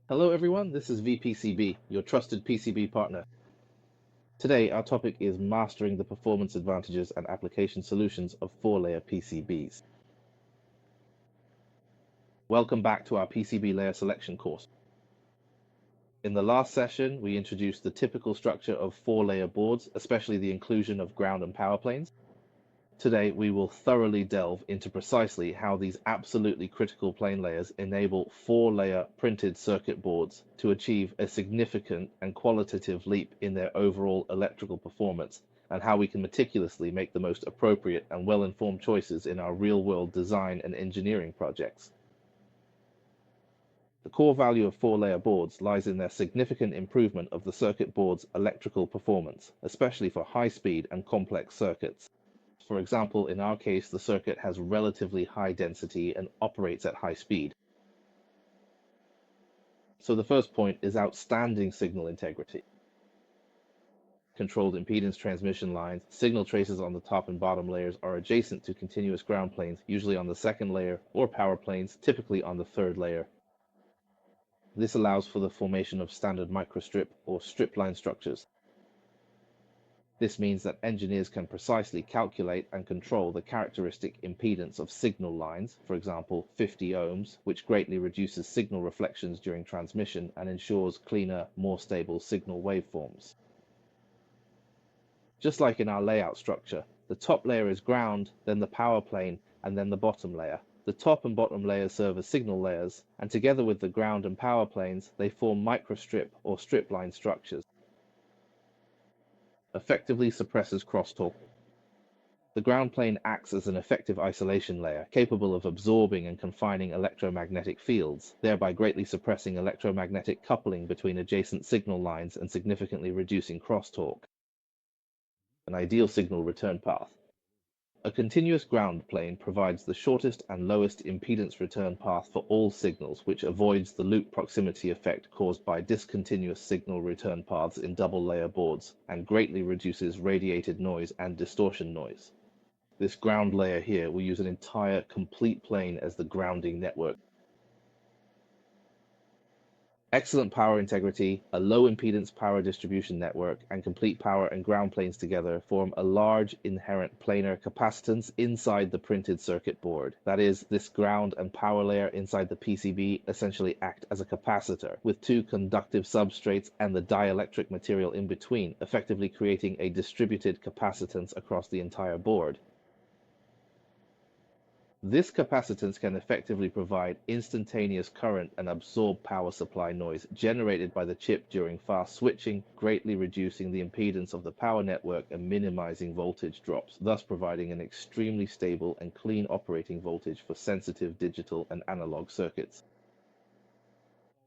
Hello everyone, this is VPCB, your trusted PCB partner. Today our topic is mastering the performance advantages and application solutions of 4-layer PCBs. Welcome back to our PCB layer selection course. In the last session, we introduced the typical structure of 4-layer boards, especially the inclusion of ground and power planes. Today, we will thoroughly delve into precisely how these absolutely critical plane layers enable 4-layer printed circuit boards to achieve a significant and qualitative leap in their overall electrical performance, and how we can meticulously make the most appropriate and well-informed choices in our real-world design and engineering projects. The core value of 4-layer boards lies in their significant improvement of the circuit board's electrical performance, especially for high-speed and complex circuits. For example, in our case, the circuit has relatively high density and operates at high speed. So the first point is outstanding signal integrity. Controlled impedance transmission lines, signal traces on the top and bottom layers are adjacent to continuous ground planes, usually on the second layer, or power planes, typically on the third layer. This allows for the formation of standard microstrip or strip line structures. This means that engineers can precisely calculate and control the characteristic impedance of signal lines, for example 50 ohms, which greatly reduces signal reflections during transmission and ensures cleaner, more stable signal waveforms. Just like in our layout structure, the top layer is ground, then the power plane, and then the bottom layer. The top and bottom layers serve as signal layers, and together with the ground and power planes, they form microstrip or strip line structures. Effectively suppresses crosstalk. The ground plane acts as an effective isolation layer, capable of absorbing and confining electromagnetic fields, thereby greatly suppressing electromagnetic coupling between adjacent signal lines and significantly reducing crosstalk. An ideal signal return path. A continuous ground plane provides the shortest and lowest impedance return path for all signals, which avoids the loop proximity effect caused by discontinuous signal return paths in double-layer boards, and greatly reduces radiated noise and distortion noise. This ground layer here will use an entire complete plane as the grounding network. Excellent power integrity, a low impedance power distribution network, and complete power and ground planes together form a large inherent planar capacitance inside the printed circuit board. That is, this ground and power layer inside the PCB essentially act as a capacitor, with two conductive substrates and the dielectric material in between, effectively creating a distributed capacitance across the entire board. This capacitance can effectively provide instantaneous current and absorb power supply noise generated by the chip during fast switching, greatly reducing the impedance of the power network and minimizing voltage drops, thus providing an extremely stable and clean operating voltage for sensitive digital and analog circuits.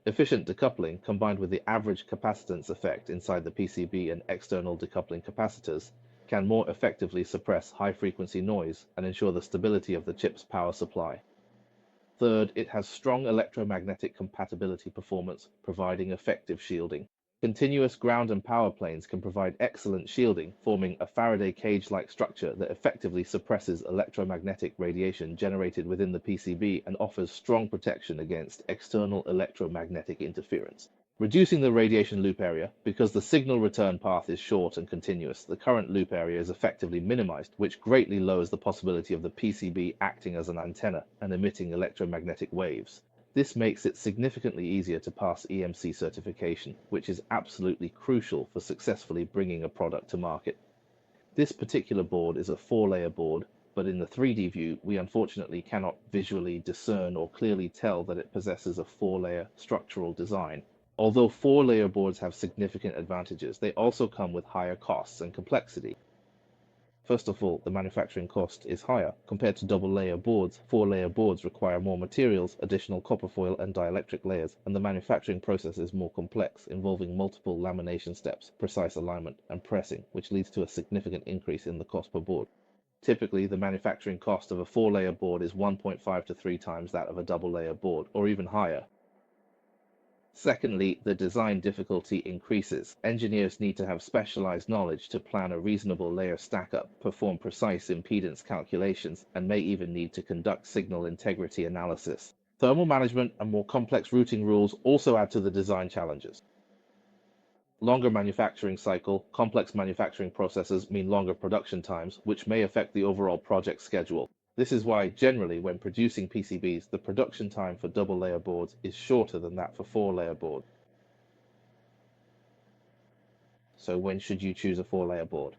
Efficient decoupling, combined with the average capacitance effect inside the PCB and external decoupling capacitors, can more effectively suppress high-frequency noise and ensure the stability of the chip's power supply. Third, it has strong electromagnetic compatibility performance, providing effective shielding. Continuous ground and power planes can provide excellent shielding, forming a Faraday cage-like structure that effectively suppresses electromagnetic radiation generated within the PCB and offers strong protection against external electromagnetic interference. Reducing the radiation loop area, because the signal return path is short and continuous, the current loop area is effectively minimized, which greatly lowers the possibility of the PCB acting as an antenna and emitting electromagnetic waves. This makes it significantly easier to pass EMC certification, which is absolutely crucial for successfully bringing a product to market. This particular board is a 4-layer board, but in the 3D view, we unfortunately cannot visually discern or clearly tell that it possesses a 4-layer structural design. Although 4-layer boards have significant advantages, they also come with higher costs and complexity. First of all, the manufacturing cost is higher. Compared to double-layer boards, 4-layer boards require more materials, additional copper foil and dielectric layers, and the manufacturing process is more complex, involving multiple lamination steps, precise alignment, and pressing, which leads to a significant increase in the cost per board. Typically, the manufacturing cost of a 4-layer board is 1.5 to 3 times that of a double-layer board, or even higher. Secondly, the design difficulty increases. Engineers need to have specialized knowledge to plan a reasonable layer stack-up, perform precise impedance calculations, and may even need to conduct signal integrity analysis. Thermal management and more complex routing rules also add to the design challenges. Longer manufacturing cycle, complex manufacturing processes mean longer production times, which may affect the overall project schedule. This is why, generally, when producing PCBs, the production time for double-layer boards is shorter than that for four-layer boards. So when should you choose a four-layer board?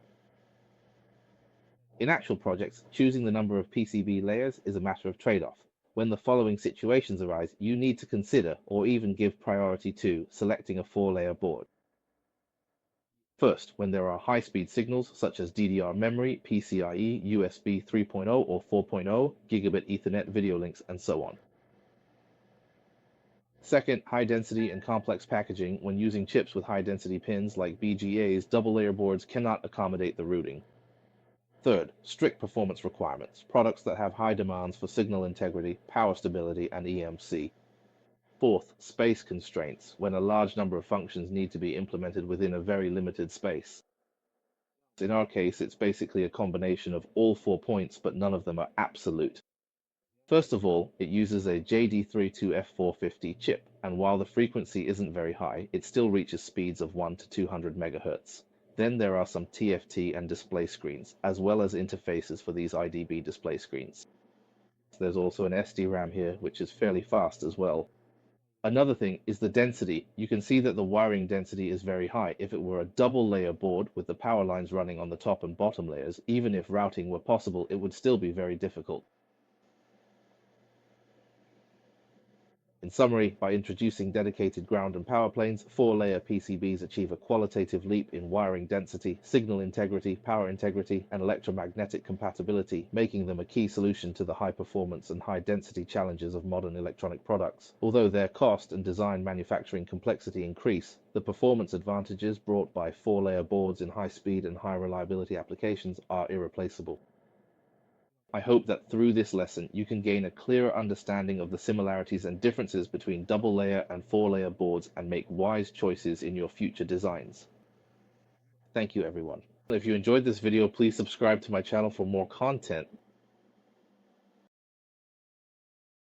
In actual projects, choosing the number of PCB layers is a matter of trade-off. When the following situations arise, you need to consider, or even give priority to, selecting a four-layer board. First, when there are high-speed signals such as DDR memory, PCIe, USB 3.0 or 4.0, gigabit Ethernet video links, and so on. Second, high density and complex packaging. When using chips with high density pins like BGAs, double layer boards cannot accommodate the routing. Third, strict performance requirements. Products that have high demands for signal integrity, power stability, and EMC. Fourth, space constraints, when a large number of functions need to be implemented within a very limited space. In our case, it's basically a combination of all 4 points, but none of them are absolute. First of all, it uses a JD32F450 chip, and while the frequency isn't very high, it still reaches speeds of 1 to 200 MHz. Then there are some TFT and display screens, as well as interfaces for these IDB display screens. There's also an SD-RAM here, which is fairly fast as well. Another thing is the density. You can see that the wiring density is very high. If it were a double layer board with the power lines running on the top and bottom layers, even if routing were possible, it would still be very difficult. In summary, by introducing dedicated ground and power planes, four-layer PCBs achieve a qualitative leap in wiring density, signal integrity, power integrity, and electromagnetic compatibility, making them a key solution to the high performance and high density challenges of modern electronic products. Although their cost and design manufacturing complexity increase, the performance advantages brought by four-layer boards in high-speed and high-reliability applications are irreplaceable. I hope that through this lesson you can gain a clearer understanding of the similarities and differences between double layer and four layer boards and make wise choices in your future designs. Thank you everyone. If you enjoyed this video, please subscribe to my channel for more content.